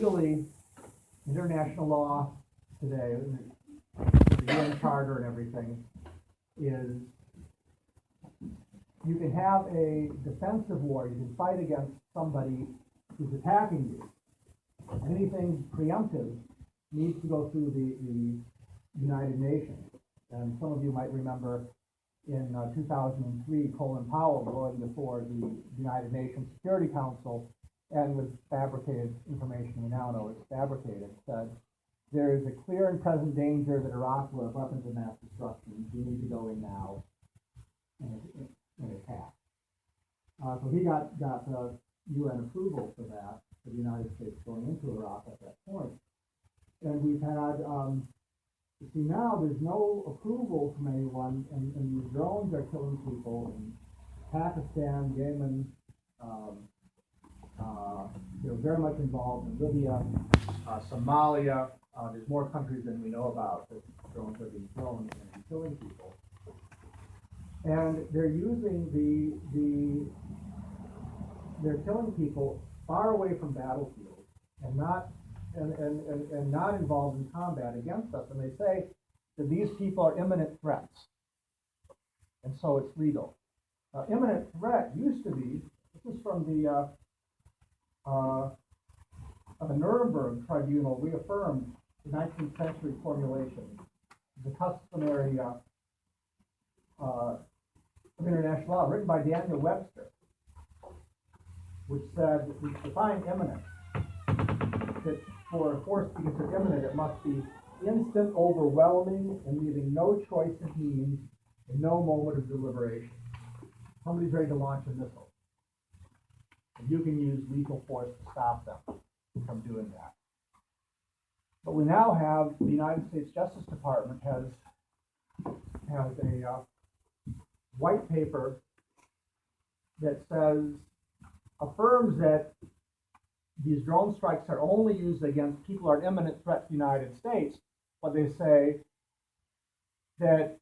legally, international law today, the UN Charter and everything, is you can have a defensive war. You can fight against somebody who's attacking you. Anything preemptive needs to go through the United Nations. And some of you might remember in 2003, Colin Powell going before the United Nations Security Council and with fabricated information we now know is fabricated, said there is a clear and present danger that Iraq will have weapons of mass destruction. We need to go in now and attack. So he got UN approval for that, for the United States going into Iraq at that point. And we've had, you see now there's no approval from anyone, and these drones are killing people in Pakistan, Yemen, they're very much involved in Libya, Somalia. There's more countries than we know about that drones are being thrown and killing people. And they're using they're killing people far away from battlefields and not involved in combat against us. And they say that these people are imminent threats. And so it's legal. Imminent threat used to be, this is from the Nuremberg Tribunal reaffirmed the 19th century formulation, the customary of international law, written by Daniel Webster, which said, we define imminent, that for a force to be considered imminent, it must be instant, overwhelming, and leaving no choice of means and no moment of deliberation. Somebody's ready to launch a missile. And you can use lethal force to stop them from doing that. But we now have, the United States Justice Department has a white paper that affirms that these drone strikes are only used against people who are an imminent threat to the United States, but they say that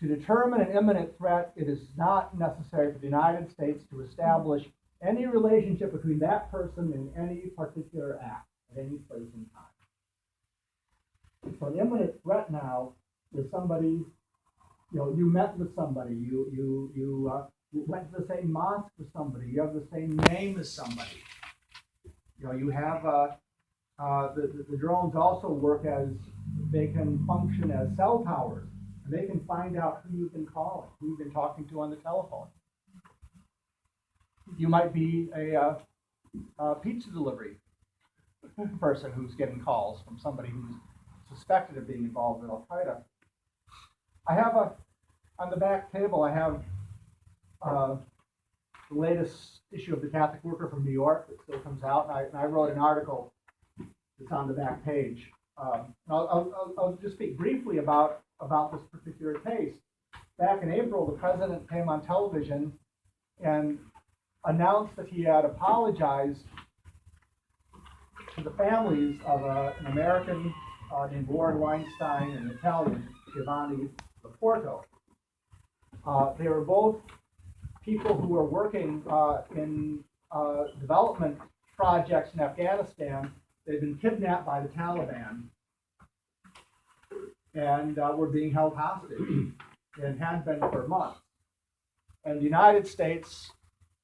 to determine an imminent threat, it is not necessary for the United States to establish any relationship between that person and any particular act at any place in time. So an imminent threat now is somebody, you met with somebody, you went to the same mosque with somebody, you have the same name as somebody. You have the drones also work as, they can function as cell towers, and they can find out who you've been calling, who you've been talking to on the telephone. You might be a pizza delivery person who's getting calls from somebody who's suspected of being involved with Al-Qaeda. I have on the back table, I have the latest issue of the Catholic Worker from New York that still comes out, and I wrote an article that's on the back page. I'll just speak briefly about this particular case. Back in April, the president came on television and announced that he had apologized to the families of an American named Warren Weinstein and an Italian, Giovanni Laporto. They were both people who were working in development projects in Afghanistan. They'd been kidnapped by the Taliban and were being held hostage and had been for months. And the United States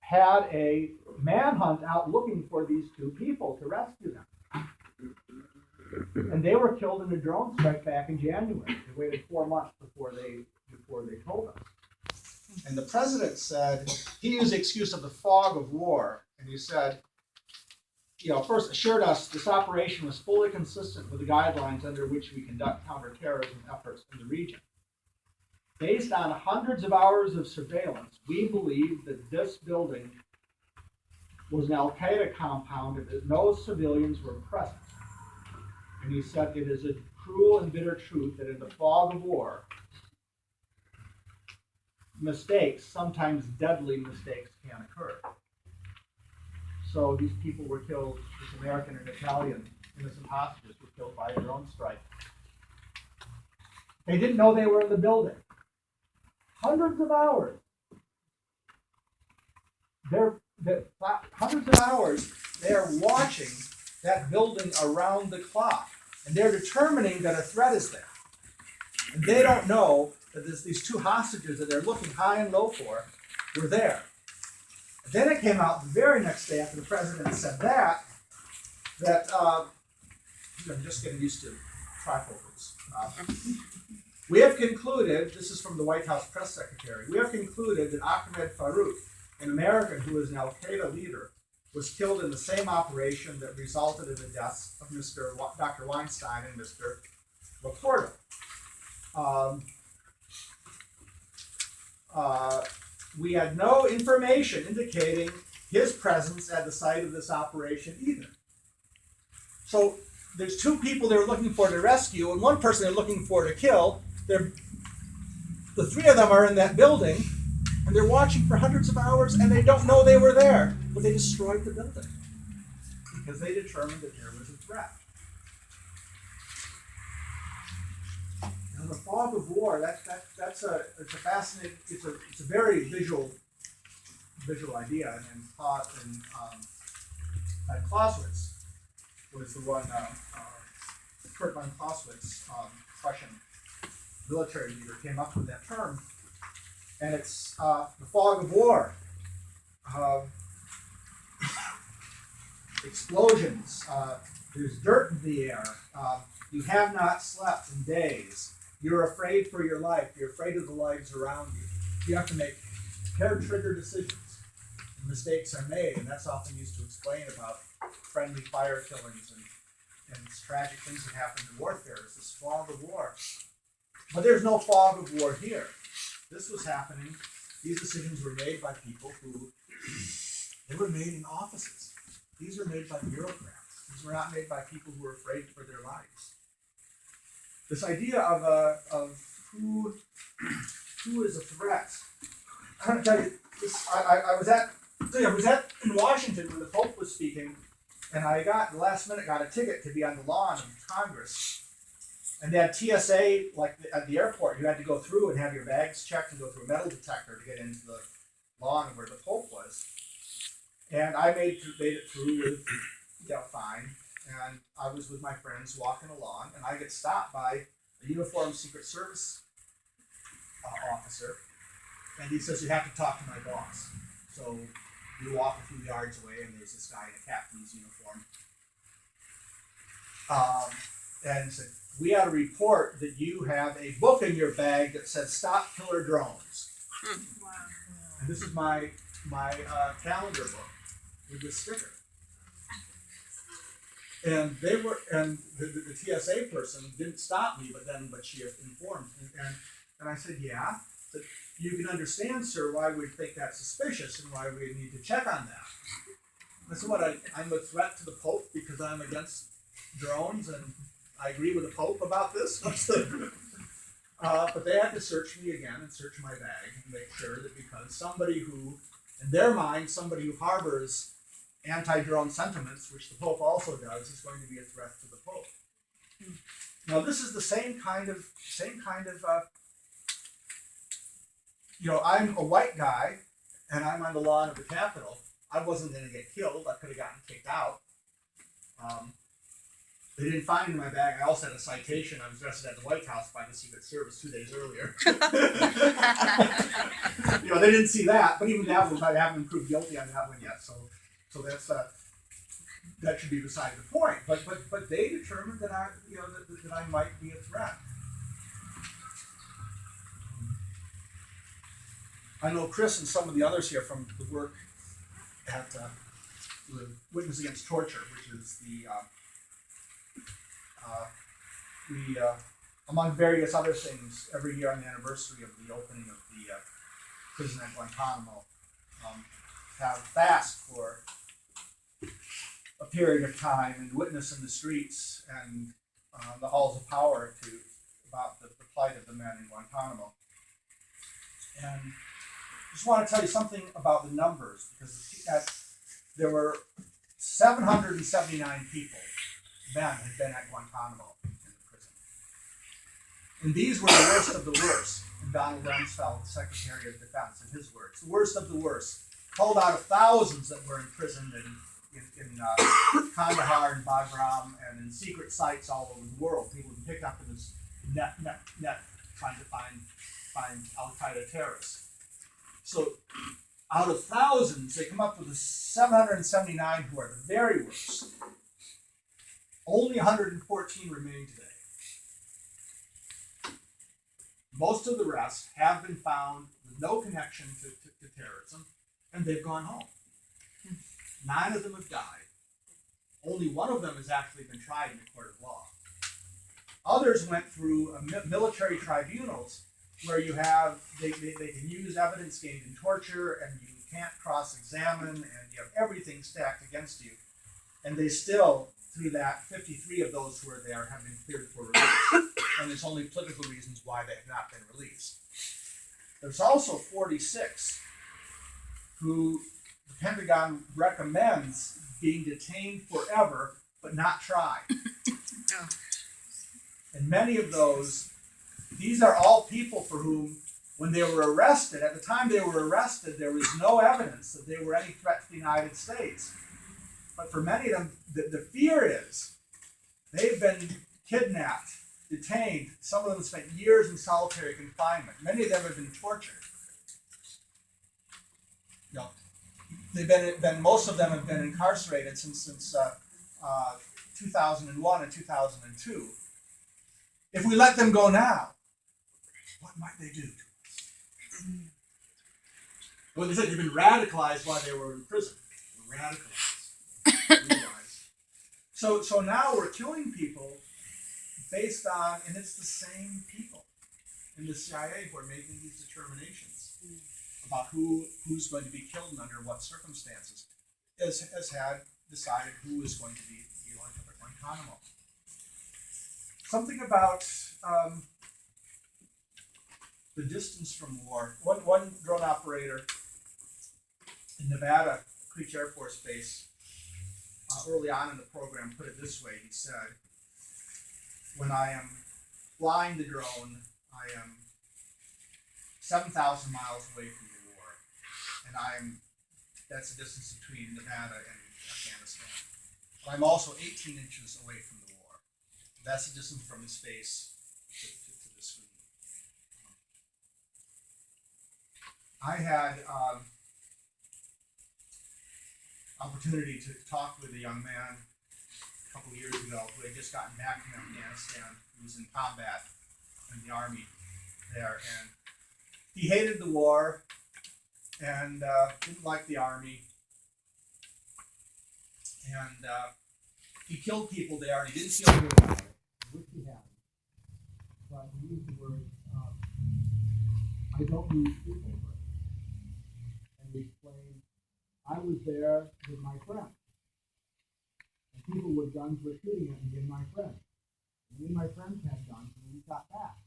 had a manhunt out looking for these two people to rescue them. And they were killed in a drone strike back in January. They waited 4 months before they told us. And the president said, he used the excuse of the fog of war, and he said, first assured us this operation was fully consistent with the guidelines under which we conduct counterterrorism efforts in the region. Based on hundreds of hours of surveillance, we believe that this building was an Al-Qaeda compound and that no civilians were present. And he said, it is a cruel and bitter truth that in the fog of war, mistakes, sometimes deadly mistakes, can occur. So these people were killed, this American and Italian innocent hostages were killed by a drone strike. They didn't know they were in the building. Hundreds of hours. Hundreds of hours, they are watching that building around the clock. And they're determining that a threat is there. And they don't know that these two hostages that they're looking high and low for were there. And then it came out the very next day after the president said that I'm just getting used to trifocals. We have concluded, this is from the White House press secretary, we have concluded that Ahmed Farouk, an American who is an Al-Qaeda leader, was killed in the same operation that resulted in the deaths of Dr. Weinstein and Mr. Laporta. We had no information indicating his presence at the site of this operation either. So there's two people they're looking for to rescue and one person they're looking for to kill. The three of them are in that building and they're watching for hundreds of hours and they don't know they were there, but they destroyed the building because they determined that there was a threat. Now the fog of war, it's a fascinating, it's a very visual idea, and Clausewitz was the one, Kurt von Clausewitz, Prussian military leader, came up with that term, and it's the fog of war. Explosions, there's dirt in the air, you have not slept in days, you're afraid for your life, you're afraid of the lives around you. You have to make hair-trigger decisions, and mistakes are made, and that's often used to explain about friendly fire killings and tragic things that happen in warfare. It's this fog of war. But there's no fog of war here. This was happening. These decisions were made by people they were made in offices. These were made by bureaucrats. These were not made by people who were afraid for their lives. This idea of who is a threat. I'm going to tell you, I was in Washington when the Pope was speaking, and I got, the last minute, got a ticket to be on the lawn of Congress. And they had TSA, like at the airport, you had to go through and have your bags checked and go through a metal detector to get into the lawn where the Pope was. And I made it through with, fine. And I was with my friends walking along, and I get stopped by a uniformed Secret Service officer. And he says, you have to talk to my boss. So we walk a few yards away, and there's this guy in a captain's uniform. And he said, we had a report that you have a book in your bag that says "Stop Killer Drones." Wow. And this is my calendar book with this sticker. And the TSA person didn't stop me, but she informed. And I said, yeah. But you can understand, sir, why we think that's suspicious and why we need to check on that. I said, what, I'm a threat to the Pope because I'm against drones and I agree with the Pope about this? But they had to search me again and search my bag and make sure that because somebody who, in their mind, somebody who harbors anti-drone sentiments, which the Pope also does, is going to be a threat to the Pope. Now, this is the same kind of I'm a white guy, and I'm on the lawn of the Capitol. I wasn't going to get killed. I could have gotten kicked out. They didn't find it in my bag. I also had a citation. I was arrested at the White House by the Secret Service 2 days earlier. They didn't see that, but even that one, I haven't been proved guilty on that one yet. So that's that should be beside the point. But they determined that I might be a threat. I know Chris and some of the others here from the work at the Witness Against Torture, which is among various other things, every year on the anniversary of the opening of the prison at Guantanamo, have fast for a period of time and witness in the streets and the halls of power about the plight of the men in Guantanamo. And I just want to tell you something about the numbers, because there were 779 people, men, had been at Guantanamo in the prison. And these were the worst of the worst, in Donald Rumsfeld, Secretary of Defense, in his words. The worst of the worst. Called out of thousands that were imprisoned in Kandahar and Bagram and in secret sites all over the world. People have been picked up in this net trying to find Al Qaeda terrorists. So out of thousands, they come up with 779 who are the very worst. Only 114 remain today. Most of the rest have been found with no connection to terrorism, and they've gone home. 9 of them have died. Only 1 of them has actually been tried in a court of law. Others went through military tribunals where you have, they can use evidence gained in torture, and you can't cross-examine, and you have everything stacked against you. And they still, through that, 53 of those who are there have been cleared for release. And there's only political reasons why they have not been released. There's also 46 who the Pentagon recommends being detained forever, but not tried. And many of those, these are all people for whom, when they were arrested, at the time they were arrested, there was no evidence that they were any threat to the United States. But for many of them, the fear is they've been kidnapped, detained. Some of them spent years in solitary confinement. Many of them have been tortured. Most of them have been incarcerated since 2001 and 2002. If we let them go now, what might they do to us? Well, they said they've been radicalized while they were in prison. Radicalized. So now we're killing people based on, and it's the same people in the CIA who are making these determinations about who's going to be killed and under what circumstances, has had decided who is going to be locked up at Guantanamo. Something about the distance from war. One drone operator in Nevada, Creech Air Force Base, early on in the program put it this way. He said, when I am flying the drone, I am 7,000 miles away from the war. And that's the distance between Nevada and Afghanistan. But I'm also 18 inches away from the war. That's the distance from his face to the screen. I had opportunity to talk with a young man a couple years ago who had just gotten back from Afghanistan. He was in combat in the army there, and he hated the war and didn't like the army, and he killed people there, and he didn't feel good about it. I wish he had, but he used the word, I don't lose sleep over it. And he explained, I was there with my friends, and people with guns were shooting at me and my friends. And me and my friends had guns, and we got back.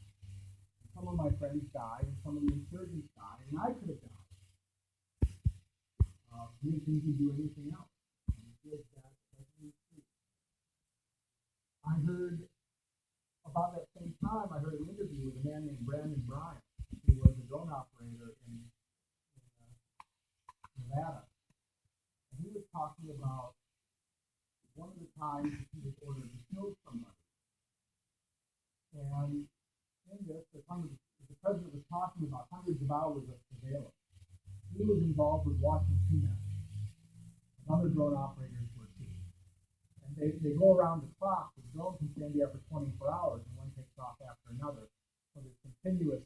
And some of my friends died, and some of the insurgents died, and I could have died. He didn't think he'd do anything else. And he did that. I heard, about that same time, I heard an interview with a man named Brandon Bryant, who was a drone operator in Nevada. And he was talking about one of the times he was ordered to kill somebody. And in this, the president was talking about hundreds of hours of surveillance. He was involved with watching 2 men. And other drone operators were too. And they go around the clock. The drone can stand there for 24 hours, and one takes off after another. So there's continuous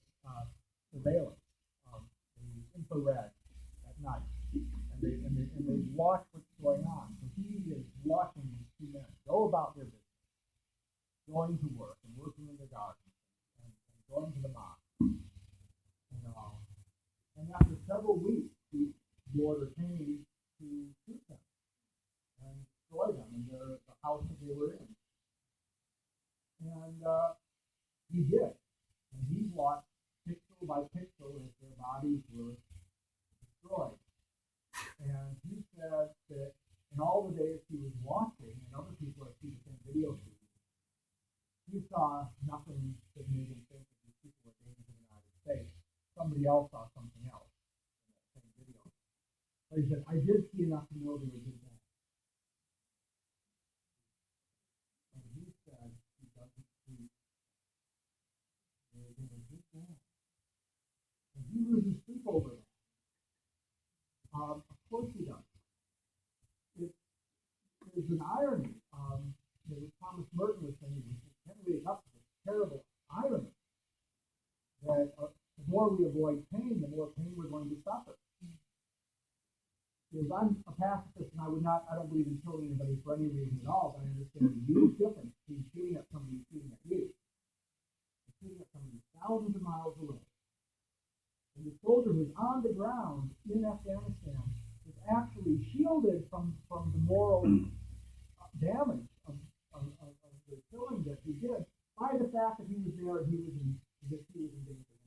surveillance of the infrared at night. And they watch what's going on. So he is watching these 2 men go about their business, going to work and working in the garden and going to the mosque and all. And after several weeks, the order came to shoot them and destroy them in the house that they were in. And he did. And he watched pixel by pixel as their bodies were destroyed. And he said that in all the days he was watching, and other people have seen the same video feed, he saw nothing that made him think that these people were dangerous in the United States. Somebody else saw something else in that same video. But he said, I did see enough to know they were good guys. his dad. And he loses sleep over that. Of course he does. There's an irony. Thomas Merton was saying we can't wake up to this terrible irony that the more we avoid pain, the more pain we're going to suffer. Because I'm a pacifist and I don't believe in killing anybody for any reason at all, but I understand the huge difference between shooting at somebody and shooting at you. Shooting at somebody thousands of miles away. And the soldier who's on the ground in Afghanistan is actually shielded from the moral damage of the killing that he did by the fact that he was there and he was in danger.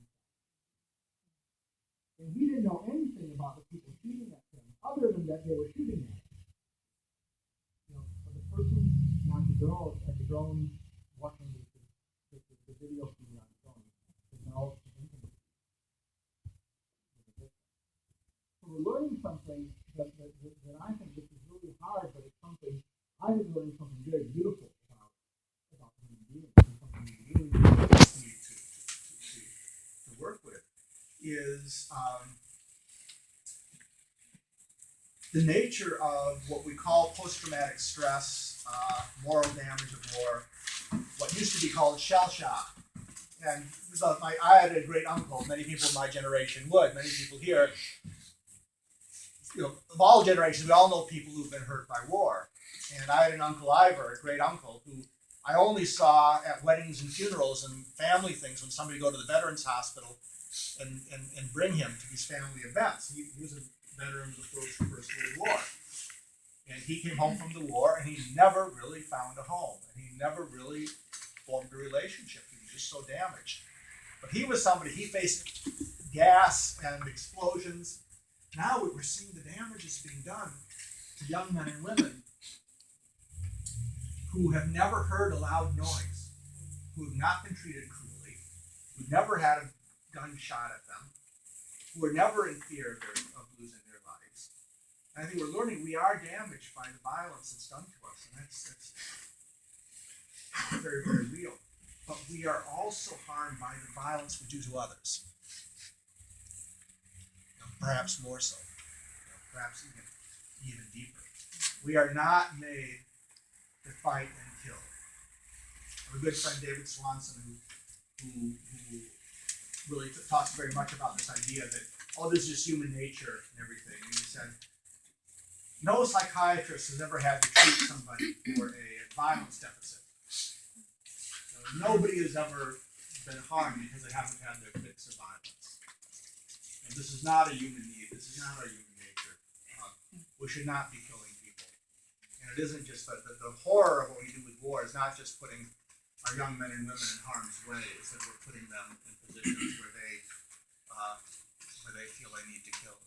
And he didn't know anything about the people shooting at him, other than that they were shooting at him. For the person on the drone watching the video feed on the drone, acknowledged the intimacy. So we're learning something that I think this is really hard, but it's something I think learning something very beautiful about human beings, and something we really need to work with is the nature of what we call post-traumatic stress, moral damage of war, what used to be called shell shock. And I had a great uncle, many people in my generation would, many people here, of all generations, we all know people who've been hurt by war. And I had an Uncle Ivor, a great uncle, who I only saw at weddings and funerals and family things when somebody would go to the Veterans Hospital and bring him to these family events. He was a veteran of the First World War. And he came home from the war and he never really found a home. And he never really formed a relationship. He was just so damaged. But he was somebody, he faced gas and explosions. Now we're seeing the damages being done to young men and women who have never heard a loud noise, who have not been treated cruelly, who never had a gun shot at them, who are never in fear of losing their lives. And I think we're learning we are damaged by the violence that's done to us, and that's very, very real. But we are also harmed by the violence we do to others. Perhaps more so. Perhaps even deeper. We are not made to fight and kill. I have a good friend, David Swanson, who really talks very much about this idea that, this is just human nature and everything. And he said, no psychiatrist has ever had to treat somebody for a violence deficit. Nobody has ever been harmed because they haven't had their fix of violence. And this is not a human need. This is not our human nature. We should not be killing people. And it isn't just that the horror of what we do with war is not just putting our young men and women in harm's way. It's that we're putting them in positions where they feel they need to kill.